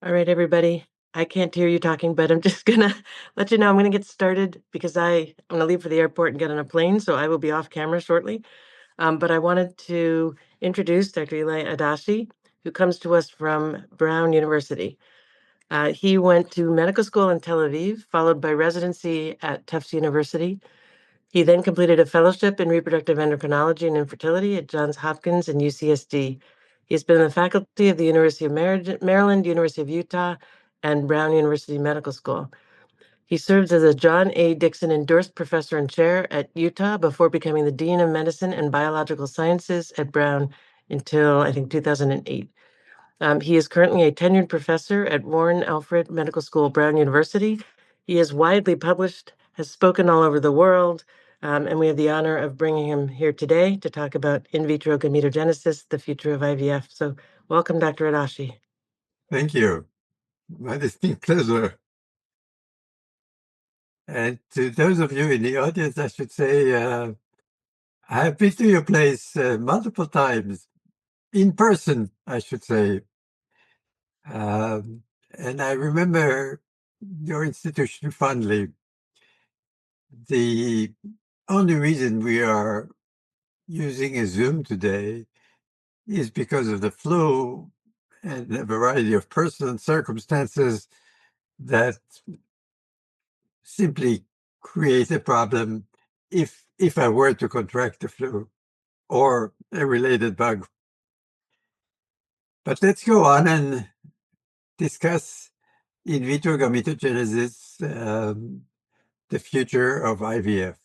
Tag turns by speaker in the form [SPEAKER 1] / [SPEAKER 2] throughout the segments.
[SPEAKER 1] All right, everybody. I can't hear you talking, but I'm just gonna let you know I'm gonna get started because I'm gonna leave for the airport and get on a plane, so I will be off camera shortly. But I wanted to introduce Dr. Eli Adashi, who comes to us from Brown University. He went to medical school in Tel Aviv, followed by residency at Tufts University. He then completed a fellowship in reproductive endocrinology and infertility at Johns Hopkins and UCSD. He has been in the faculty of the University of Maryland, University of Utah, and Brown University Medical School. He served as a John A. Dixon endorsed professor and chair at Utah before becoming the Dean of Medicine and Biological Sciences at Brown until, I think, 2008. He is currently a tenured professor at Warren Alfred Medical School, Brown University. He is widely published, has spoken all over the world, and we have the honor of bringing him here today to talk about in vitro gametogenesis, the future of IVF. So welcome, Dr. Adashi.
[SPEAKER 2] Thank you. My distinct pleasure. And to those of you in the audience, I should say, I have been to your place multiple times, in person, I should say. And I remember your institution fondly. The only reason we are using a Zoom today is because of the flu and a variety of personal circumstances that simply create a problem if I were to contract the flu or a related bug. But let's go on and discuss in vitro gametogenesis, the future of IVF.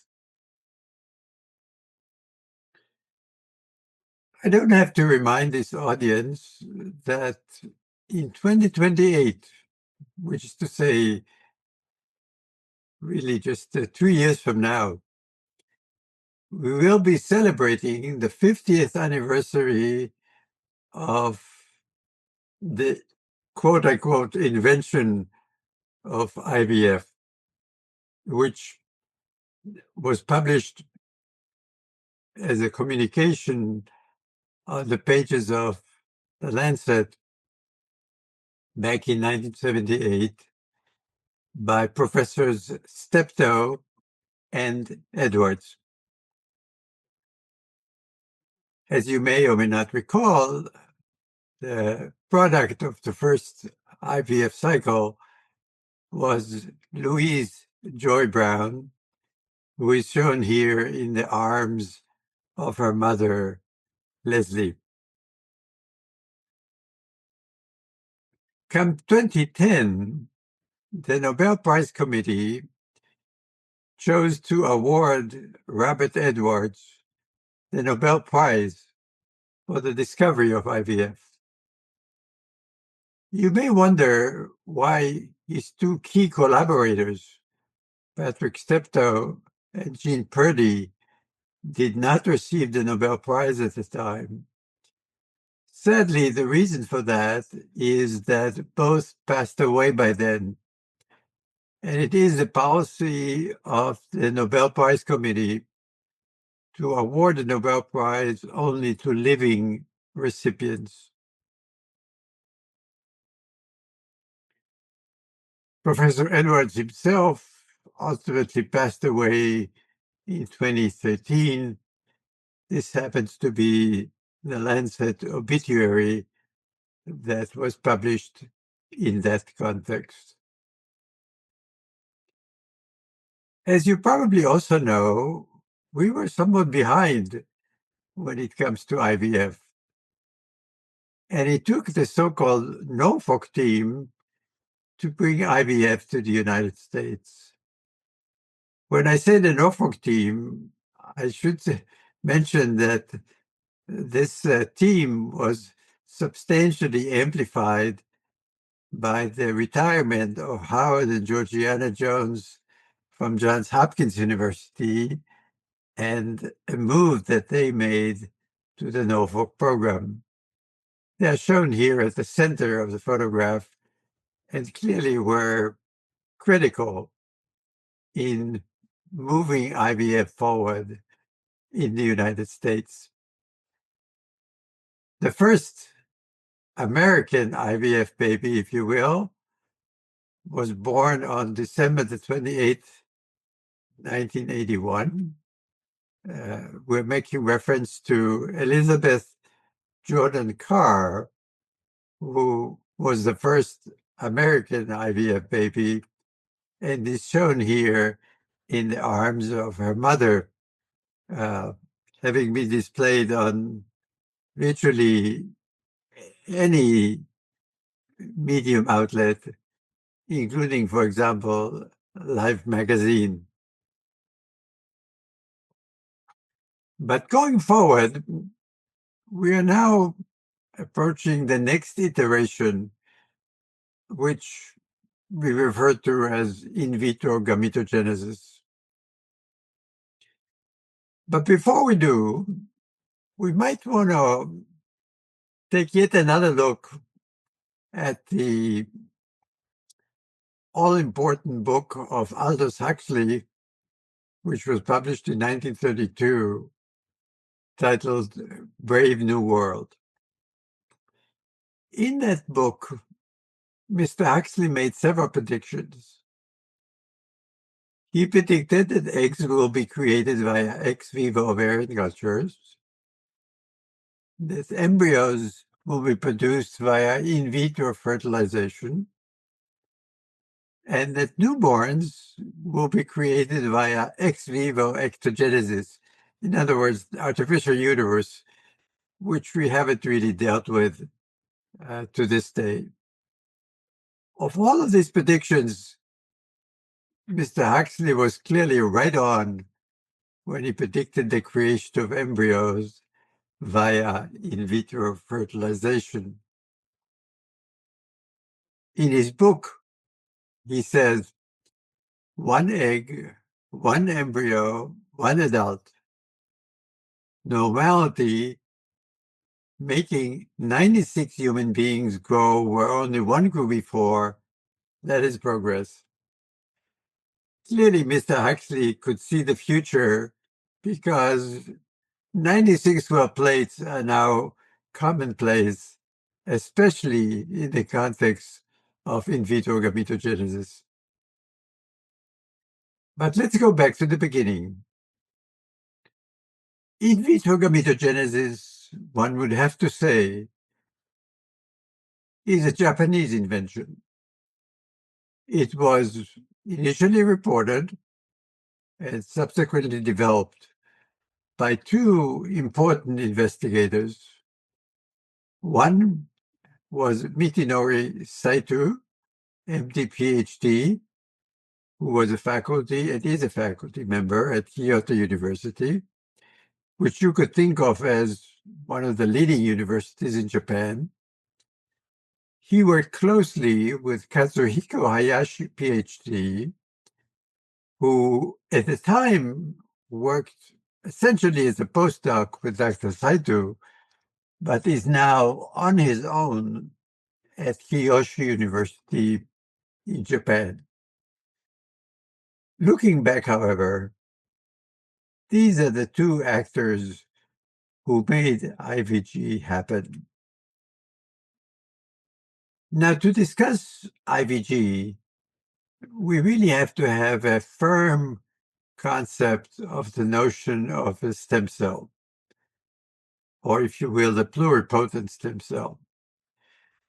[SPEAKER 2] I don't have to remind this audience that in 2028, which is to say, really just 2 years from now, we will be celebrating the 50th anniversary of the quote-unquote invention of IVF, which was published as a communication on the pages of the Lancet back in 1978 by Professors Steptoe and Edwards. As you may or may not recall, the product of the first IVF cycle was Louise Joy Brown, who is shown here in the arms of her mother, Leslie. Come 2010, the Nobel Prize Committee chose to award Robert Edwards the Nobel Prize for the discovery of IVF. You may wonder why his two key collaborators, Patrick Steptoe and Jean Purdy, did not receive the Nobel Prize at the time. Sadly, the reason for that is that both passed away by then. And it is the policy of the Nobel Prize Committee to award the Nobel Prize only to living recipients. Professor Edwards himself ultimately passed away in 2013. This happens to be the Lancet obituary that was published in that context. As you probably also know, we were somewhat behind when it comes to IVF. And it took the so-called Norfolk team to bring IVF to the United States. When I say the Norfolk team, I should mention that this team was substantially amplified by the retirement of Howard and Georgiana Jones from Johns Hopkins University and a move that they made to the Norfolk program. They are shown here at the center of the photograph and clearly were critical in moving IVF forward in the United States. The first American IVF baby, if you will, was born on December the 28th, 1981. We're making reference to Elizabeth Jordan Carr, who was the first American IVF baby and is shown here in the arms of her mother, having been displayed on virtually any medium outlet, including, for example, Life magazine. But going forward, we are now approaching the next iteration, which we refer to as in vitro gametogenesis. But before we do, we might want to take yet another look at the all-important book of Aldous Huxley, which was published in 1932, titled Brave New World. In that book, Mr. Huxley made several predictions. He predicted that eggs will be created via ex vivo ovarian cultures, that embryos will be produced via in vitro fertilization, and that newborns will be created via ex vivo ectogenesis. In other words, artificial uterus, which we haven't really dealt with to this day. Of all of these predictions, Mr. Huxley was clearly right on when he predicted the creation of embryos via in vitro fertilization. In his book, he says, one egg, one embryo, one adult. Normality, making 96 human beings grow where only one grew before, that is progress. Clearly, Mr. Huxley could see the future because 96 well plates are now commonplace, especially in the context of in vitro gametogenesis. But let's go back to the beginning. In vitro gametogenesis, one would have to say, is a Japanese invention. It was initially reported and subsequently developed by two important investigators. One was Michinori Saito, MD, PhD, who was a faculty and is a faculty member at Kyoto University, which you could think of as one of the leading universities in Japan. He worked closely with Kazuhiko Hayashi, PhD, who at the time worked essentially as a postdoc with Dr. Saito, but is now on his own at Kyushu University in Japan. Looking back, however, these are the two actors who made IVG happen. Now, to discuss IVG, we really have to have a firm concept of the notion of a stem cell, or if you will, the pluripotent stem cell,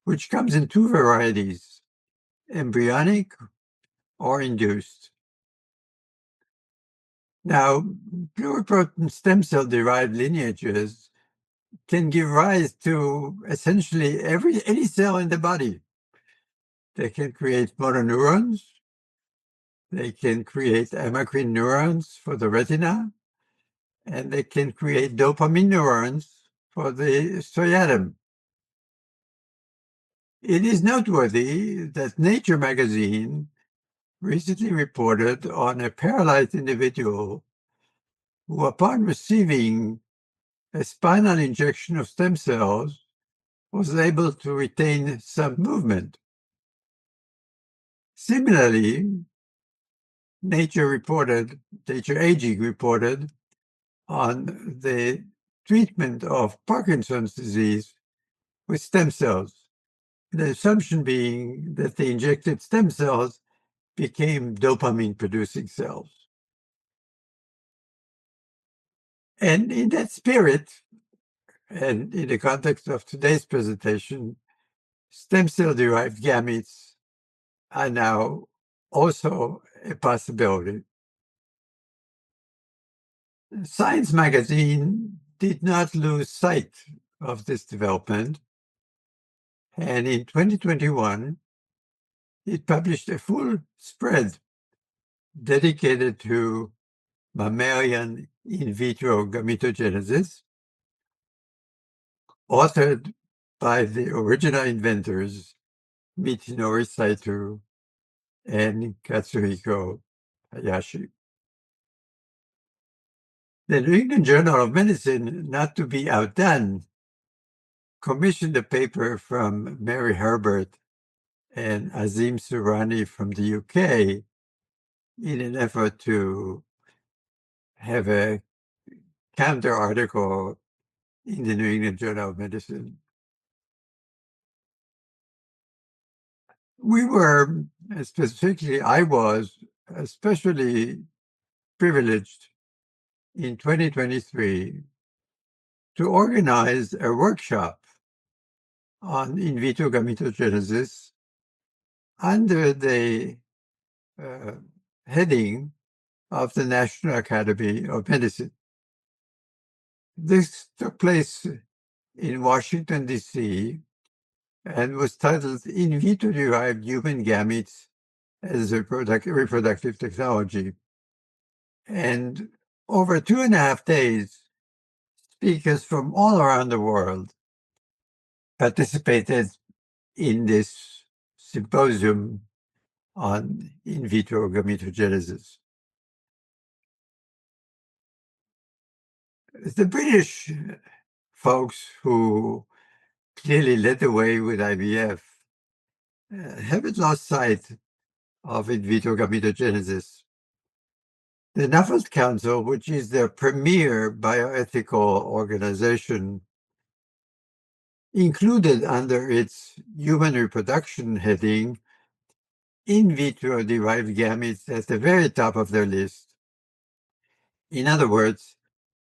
[SPEAKER 2] which comes in two varieties, embryonic or induced. Now, pluripotent stem cell derived lineages can give rise to essentially any cell in the body. They can create mononeurons. They can create amacrine neurons for the retina, and they can create dopamine neurons for the striatum. It is noteworthy that Nature magazine recently reported on a paralyzed individual who, upon receiving a spinal injection of stem cells, was able to retain some movement. Similarly, Nature Aging reported on the treatment of Parkinson's disease with stem cells. The assumption being that the injected stem cells became dopamine-producing cells. And in that spirit, and in the context of today's presentation, stem cell-derived gametes are now also a possibility. Science magazine did not lose sight of this development, and in 2021, it published a full spread dedicated to mammalian in vitro gametogenesis, authored by the original inventors, Michinori Saito and Katsuhiko Hayashi. The New England Journal of Medicine, not to be outdone, commissioned a paper from Mary Herbert and Azim Surani from the UK in an effort to have a counter article in the New England Journal of Medicine. We were, specifically I was, especially privileged in 2023 to organize a workshop on in vitro gametogenesis under the heading of the National Academy of Medicine. This took place in Washington, D.C., and was titled In Vitro-Derived Human Gametes as a Reproductive Technology. And over 2.5 days, speakers from all around the world participated in this symposium on in vitro gametogenesis. The British folks who clearly led the way with IVF haven't lost sight of in vitro gametogenesis. The Nuffield Council, which is the premier bioethical organization, included under its human reproduction heading in vitro derived gametes at the very top of their list. In other words,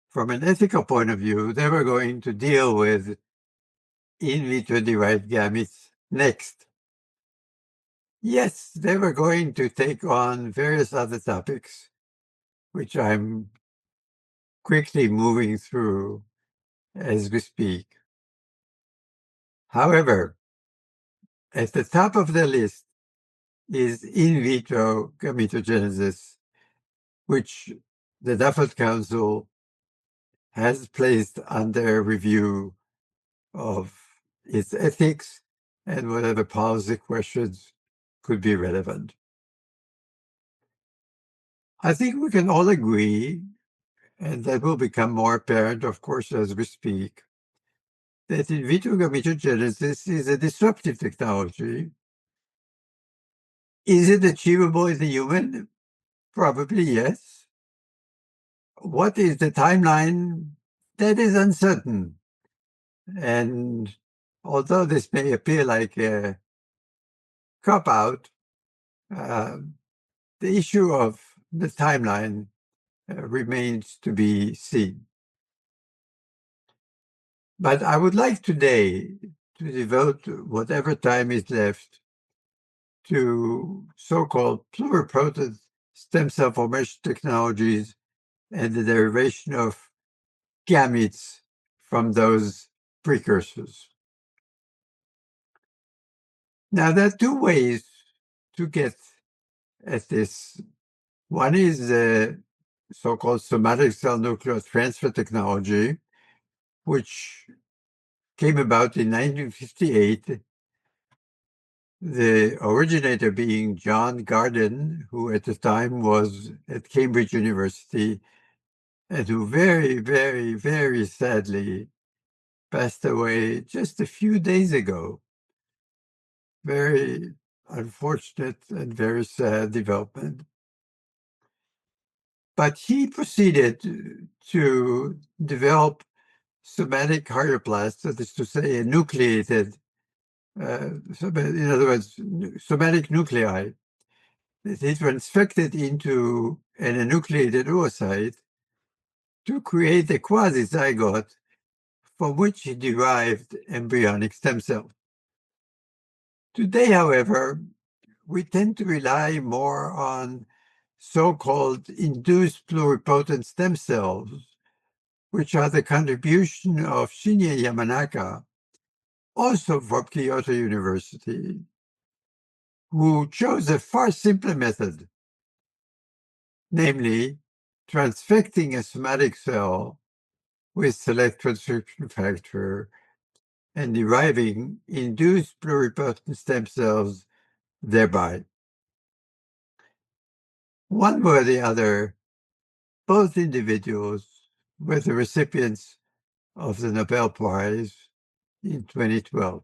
[SPEAKER 2] from an ethical point of view, they were going to deal with in vitro derived gametes next. Yes, they were going to take on various other topics, which I'm quickly moving through as we speak. However, at the top of the list is in vitro gametogenesis, which the Nuffield Council has placed under review of its ethics and whatever policy questions could be relevant. I think we can all agree, and that will become more apparent, of course, as we speak, that in vitro gametogenesis is a disruptive technology. Is it achievable in the human? Probably yes. What is the timeline? That is uncertain. And although this may appear like a cop-out, the issue of the timeline remains to be seen. But I would like today to devote whatever time is left to so-called pluripotent stem cell formation technologies and the derivation of gametes from those precursors. Now, there are two ways to get at this. One is the so-called somatic cell nuclear transfer technology, which came about in 1958, the originator being John Garden, who at the time was at Cambridge University, and who very, very, very sadly passed away just a few days ago. Very unfortunate and very sad development. But he proceeded to develop somatic hydroplast, that is to say, a nucleated, in other words, somatic nuclei, that he transfected into an enucleated oocyte to create a quasi-zygote from which he derived embryonic stem cells. Today, however, we tend to rely more on so-called induced pluripotent stem cells, which are the contribution of Shinya Yamanaka, also from Kyoto University, who chose a far simpler method, namely transfecting a somatic cell with select transcription factor and deriving induced pluripotent stem cells thereby. One way or the other, both individuals were the recipients of the Nobel Prize in 2012.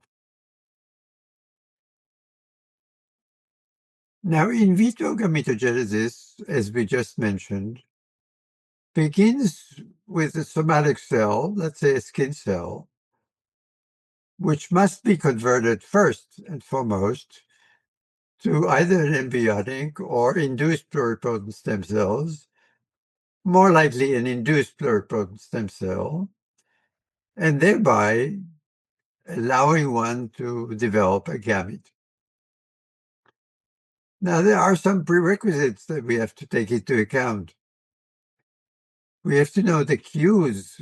[SPEAKER 2] Now, in vitro gametogenesis, as we just mentioned, begins with a somatic cell, let's say a skin cell, which must be converted first and foremost to either an embryonic or induced pluripotent stem cells, more likely an induced pluripotent stem cell, and thereby allowing one to develop a gamete. Now, there are some prerequisites that we have to take into account. We have to know the cues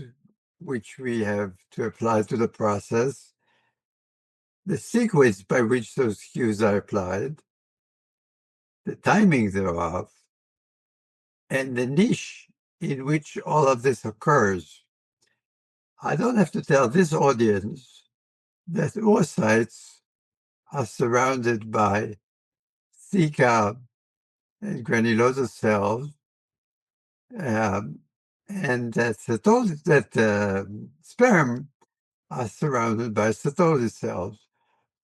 [SPEAKER 2] which we have to apply to the process, the sequence by which those cues are applied, the timing thereof, and the niche in which all of this occurs. I don't have to tell this audience that oocytes are surrounded by theca and granulosa cells, and that sperm are surrounded by Sertoli cells.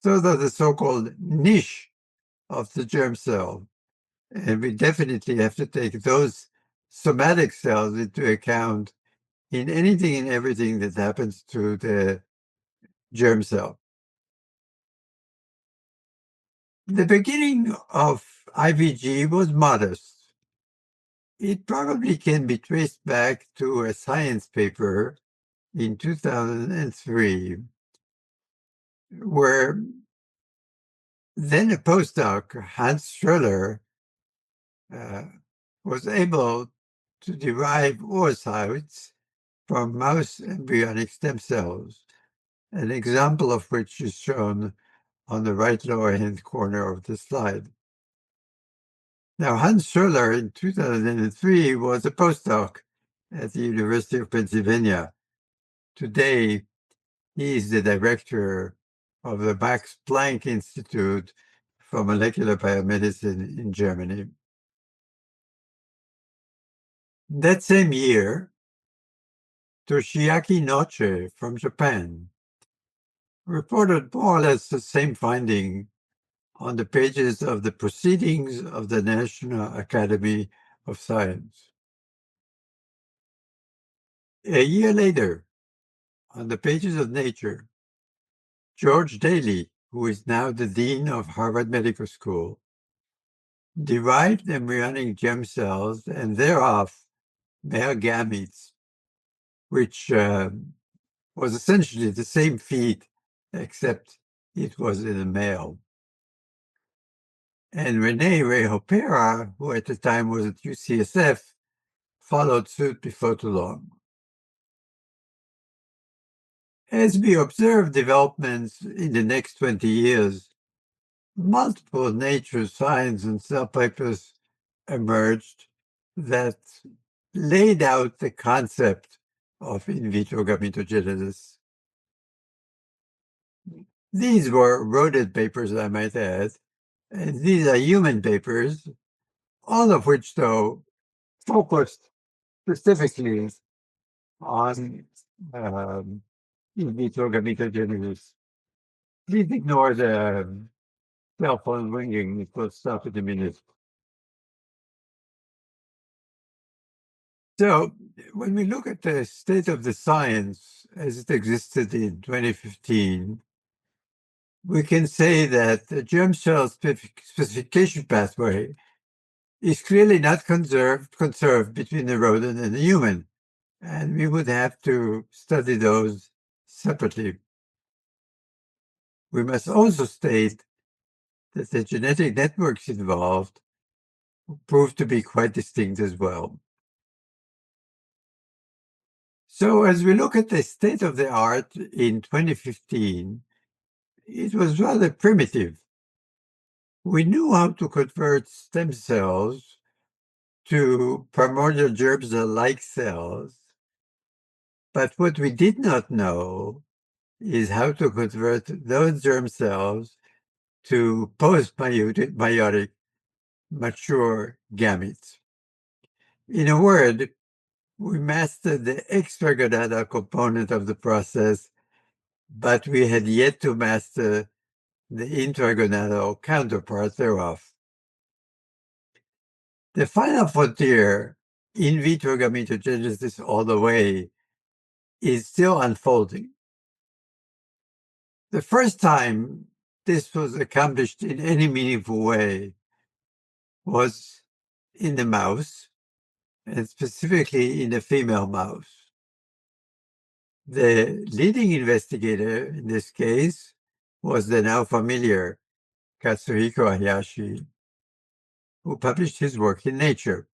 [SPEAKER 2] Those are the so-called niche of the germ cell. And we definitely have to take those somatic cells into account in anything and everything that happens to the germ cell. The beginning of IVG was modest. It probably can be traced back to a science paper in 2003, where then a postdoc, Hans Schroeder, was able to derive oocytes from mouse embryonic stem cells, an example of which is shown on the right lower-hand corner of the slide. Now, Hans Schroeder in 2003 was a postdoc at the University of Pennsylvania. Today, he is the director of the Max Planck Institute for Molecular Biomedicine in Germany. That same year, Toshiaki Noche from Japan reported more or less the same finding on the pages of the Proceedings of the National Academy of Science. A year later, on the pages of Nature, George Daly, who is now the dean of Harvard Medical School, derived embryonic germ cells and thereof male gametes, which was essentially the same feat, except it was in a male. And René Rehopera, who at the time was at UCSF, followed suit before too long. As we observe developments in the next 20 years, multiple Nature, Science, and Cell papers emerged that laid out the concept of in vitro gametogenesis. These were rodent papers, I might add, and these are human papers, all of which, though, focused specifically on in vitro gametogenesis. Please ignore the cell phone ringing. It will stop in a minute. So when we look at the state of the science as it existed in 2015, we can say that the germ cell specification pathway is clearly not conserved between the rodent and the human, and we would have to study those separately. We must also state that the genetic networks involved prove to be quite distinct as well. So as we look at the state of the art in 2015, it was rather primitive. We knew how to convert stem cells to primordial germ cell-like cells, but what we did not know is how to convert those germ cells to post-meiotic mature gametes. In a word, we mastered the extragonadal component of the process, but we had yet to master the intragonadal counterpart thereof. The final frontier, in vitro gametogenesis all the way, is still unfolding. The first time this was accomplished in any meaningful way was in the mouse, and specifically in the female mouse. The leading investigator in this case was the now familiar Katsuhiko Hayashi, who published his work in Nature.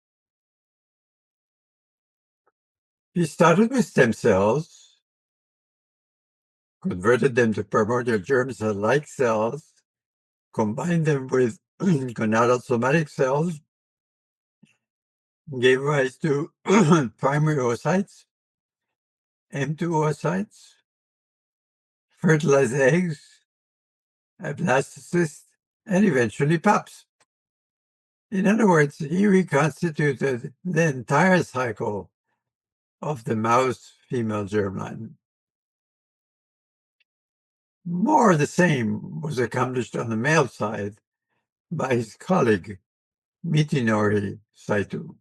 [SPEAKER 2] He started with stem cells, converted them to primordial germ cell-like cells, combined them with gonadal somatic cells, gave rise to primary oocytes, M2 oocytes, fertilized eggs, blastocysts, and eventually pups. In other words, he reconstituted the entire cycle of the mouse female germline. More of the same was accomplished on the male side by his colleague, Mitinori Saito.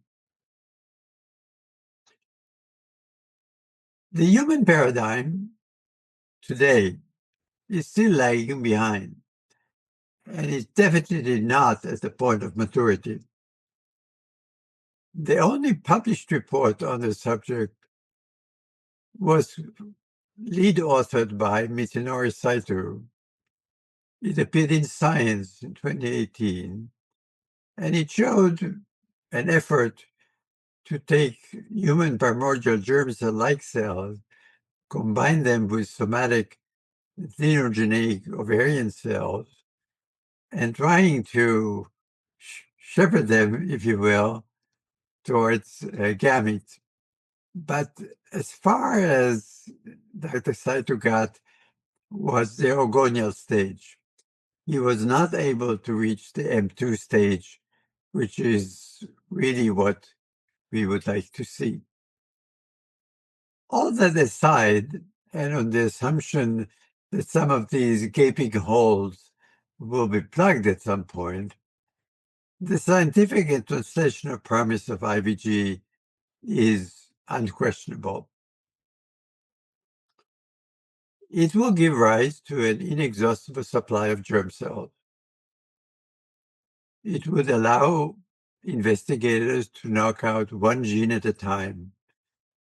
[SPEAKER 2] The human paradigm today is still lagging behind, and is definitely not at the point of maturity. The only published report on the subject was lead authored by Mitinori Saito. It appeared in Science in 2018, and it showed an effort to take human primordial germ cell-like cells, combine them with somatic xenogenic ovarian cells, and trying to shepherd them, if you will, towards gametes. But as far as Dr. Saito got was the orgonial stage. He was not able to reach the M2 stage, which is really what we would like to see. All that aside, and on the assumption that some of these gaping holes will be plugged at some point, the scientific and translational promise of IVG is unquestionable. It will give rise to an inexhaustible supply of germ cells. It would allow investigators to knock out one gene at a time,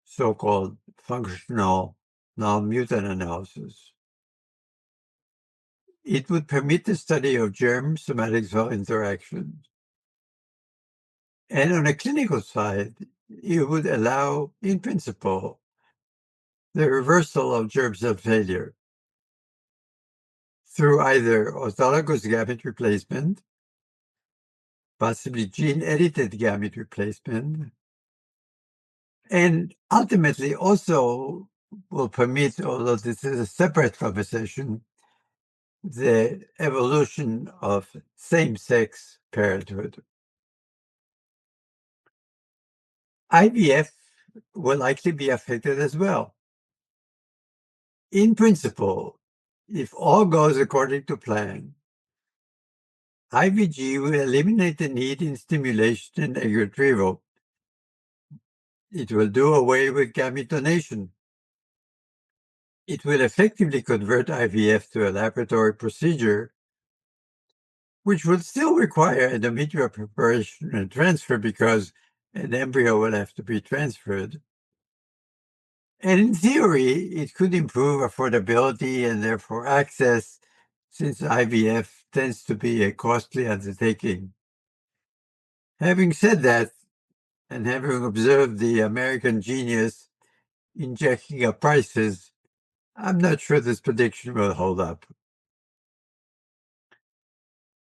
[SPEAKER 2] so-called functional non-mutant analysis. It would permit the study of germ somatic cell interactions. And on a clinical side, it would allow, in principle, the reversal of germ cell failure through either autologous gamete replacement, possibly gene-edited gamete replacement, and ultimately also will permit, although this is a separate conversation, the evolution of same-sex parenthood. IVF will likely be affected as well. In principle, if all goes according to plan, IVG will eliminate the need in stimulation and egg retrieval. It will do away with gamete donation. It will effectively convert IVF to a laboratory procedure, which will still require endometrial preparation and transfer because an embryo will have to be transferred. And in theory, it could improve affordability and therefore access, since IVF tends to be a costly undertaking. Having said that, and having observed the American genius in jacking up prices, I'm not sure this prediction will hold up.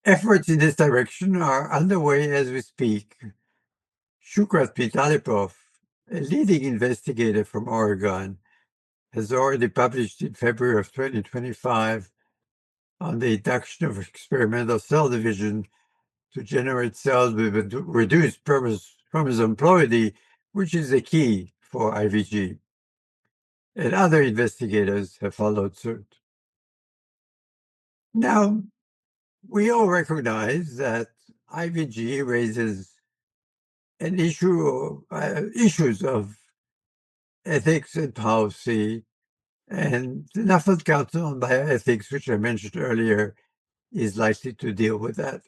[SPEAKER 2] Efforts in this direction are underway as we speak. Shukrat Pitalipov, a leading investigator from Oregon, has already published in February of 2025 on the induction of experimental cell division to generate cells with reduced chromosome ploidy, which is the key for IVG. And other investigators have followed suit. Now, we all recognize that IVG raises an issues of ethics and policy, and the Nuffield Council on Bioethics, which I mentioned earlier, is likely to deal with that.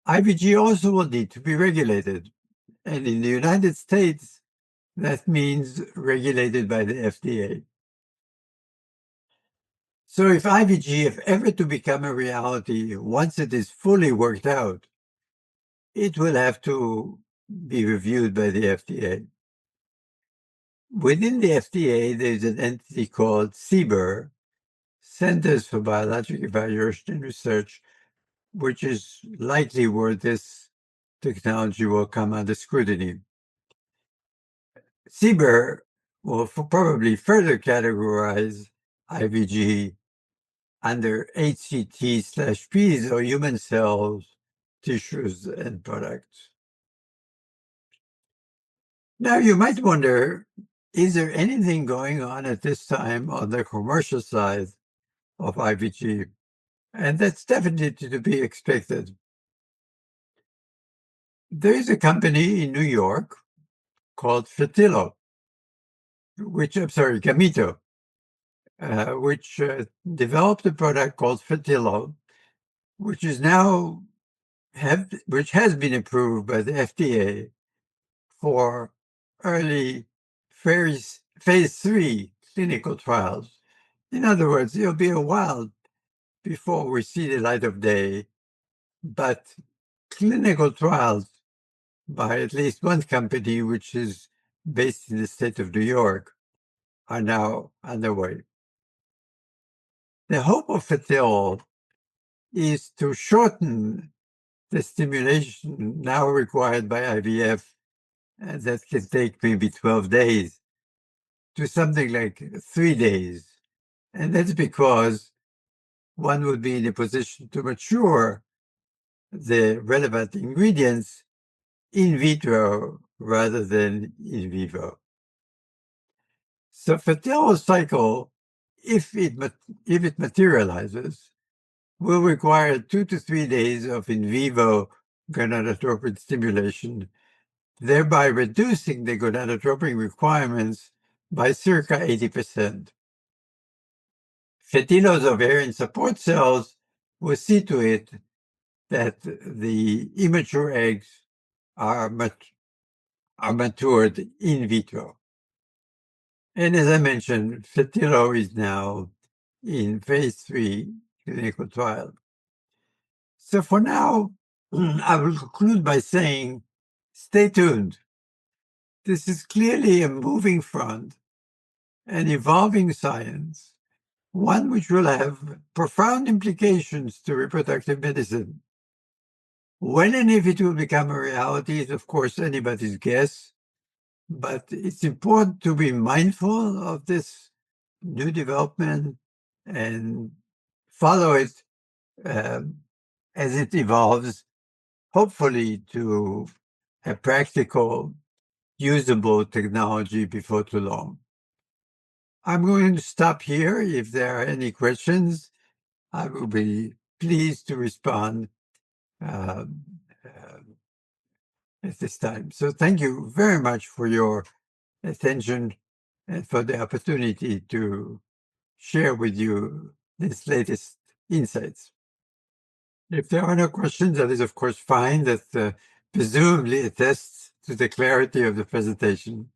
[SPEAKER 2] IVG also will need to be regulated, and in the United States, that means regulated by the FDA. So if IVG, if ever to become a reality, once it is fully worked out, it will have to be reviewed by the FDA. Within the FDA, there's an entity called CBER, Centers for Biologic Evaluation and Research, which is likely where this technology will come under scrutiny. CBER will probably further categorize IVG under HCT/Ps, or human cells, tissues, and products. Now, you might wonder, is there anything going on at this time on the commercial side of IVG? And that's definitely to be expected. There is a company in New York called Gamito, which developed a product called Fertilo, which is now which has been approved by the FDA for early phase 3 clinical trials. In other words, it'll be a while before we see the light of day, but clinical trials by at least one company, which is based in the state of New York, are now underway. The hope of Fertil is to shorten the stimulation now required by IVF, that can take maybe 12 days, to something like 3 days. And that's because one would be in a position to mature the relevant ingredients in vitro rather than in vivo. So Fertil cycle, if it materializes, will require 2 to 3 days of in vivo gonadotropin stimulation, thereby reducing the gonadotropin requirements by circa 80%. Fertilo's ovarian support cells will see to it that the immature eggs are matured in vitro. And as I mentioned, Fertilo is now in phase 3 clinical trial. So for now, I will conclude by saying, stay tuned. This is clearly a moving front, an evolving science, one which will have profound implications to reproductive medicine. When and if it will become a reality is, of course, anybody's guess, but it's important to be mindful of this new development and follow it as it evolves, hopefully to a practical, usable technology before too long. I'm going to stop here. If there are any questions, I will be pleased to respond. at this time. So thank you very much for your attention and for the opportunity to share with you this latest insights. If there are no questions, that is of course fine. That presumably attests to the clarity of the presentation.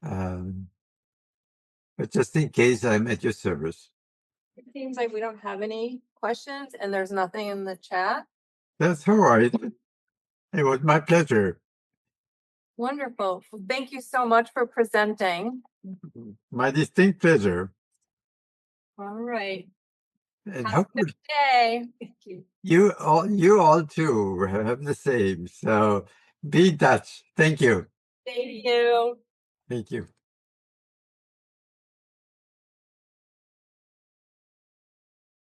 [SPEAKER 2] But just in case, I'm at your service.
[SPEAKER 3] It seems like we don't have any questions and there's nothing in the chat.
[SPEAKER 2] That's all right. It was my pleasure.
[SPEAKER 3] Wonderful. Well, thank you so much for presenting.
[SPEAKER 2] My distinct pleasure.
[SPEAKER 3] All right.
[SPEAKER 2] And
[SPEAKER 3] Have a
[SPEAKER 2] hopefully
[SPEAKER 3] good day. Thank you.
[SPEAKER 2] you all too have the same. So be in touch. Thank you.
[SPEAKER 3] Thank you.
[SPEAKER 2] Thank you.